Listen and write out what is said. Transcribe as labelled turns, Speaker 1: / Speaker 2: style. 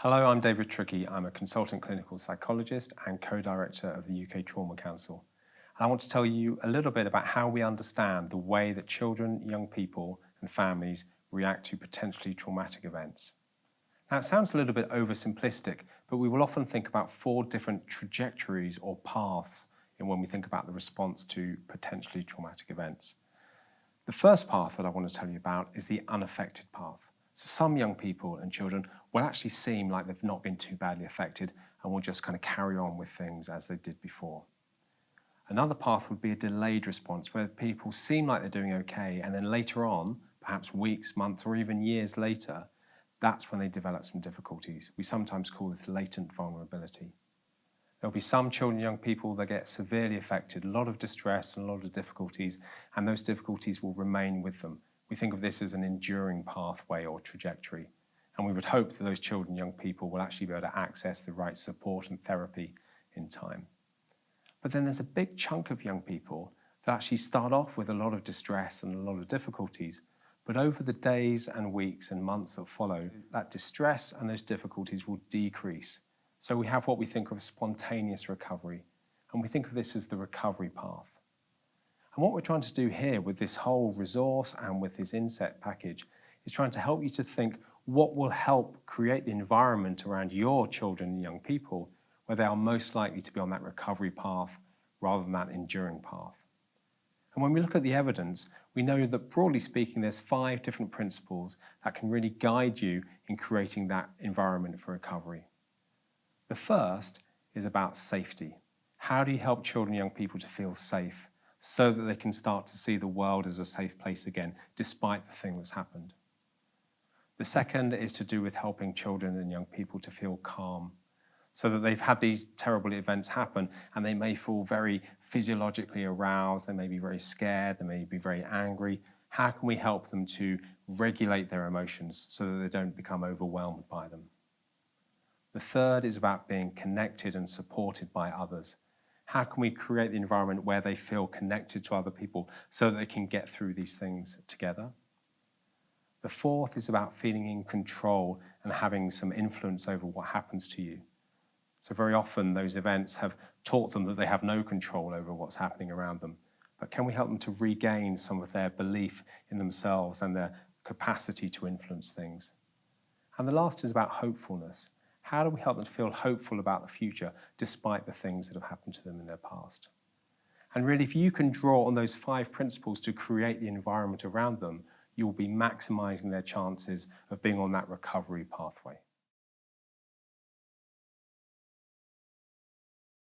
Speaker 1: Hello, I'm David Trickey. I'm a consultant clinical psychologist and co-director of the UK Trauma Council. And I want to tell you a little bit about how we understand the way that children, young people and families react to potentially traumatic events. Now, it sounds a little bit oversimplistic, but we will often think about 4 different trajectories or paths when we think about the response to potentially traumatic events. The first path that I want to tell you about is the unaffected path. So some young people and children will actually seem like they've not been too badly affected and will just kind of carry on with things as they did before. Another path would be a delayed response where people seem like they're doing okay, and then later on, perhaps weeks, months or even years later, that's when they develop some difficulties. We sometimes call this latent vulnerability. There'll be some children and young people that get severely affected, a lot of distress and a lot of difficulties, and those difficulties will remain with them. We think of this as an enduring pathway or trajectory, and we would hope that those children and young people will actually be able to access the right support and therapy in time. But then there's a big chunk of young people that actually start off with a lot of distress and a lot of difficulties, but over the days and weeks and months that follow, that distress and those difficulties will decrease. So we have what we think of as spontaneous recovery, and we think of this as the recovery path. And what we're trying to do here with this whole resource and with this INSET package is trying to help you to think what will help create the environment around your children and young people where they are most likely to be on that recovery path rather than that enduring path. And when we look at the evidence, we know that broadly speaking, there's 5 different principles that can really guide you in creating that environment for recovery. The first is about safety. How do you help children and young people to feel safe so that they can start to see the world as a safe place again, despite the thing that's happened? The second is to do with helping children and young people to feel calm, so that they've had these terrible events happen and they may feel very physiologically aroused, they may be very scared, they may be very angry. How can we help them to regulate their emotions so that they don't become overwhelmed by them? The third is about being connected and supported by others. How can we create the environment where they feel connected to other people so that they can get through these things together? The fourth is about feeling in control and having some influence over what happens to you. So very often those events have taught them that they have no control over what's happening around them. But can we help them to regain some of their belief in themselves and their capacity to influence things? And the last is about hopefulness. How do we help them to feel hopeful about the future despite the things that have happened to them in their past? And really, if you can draw on those 5 principles to create the environment around them, you will be maximizing their chances of being on that recovery pathway.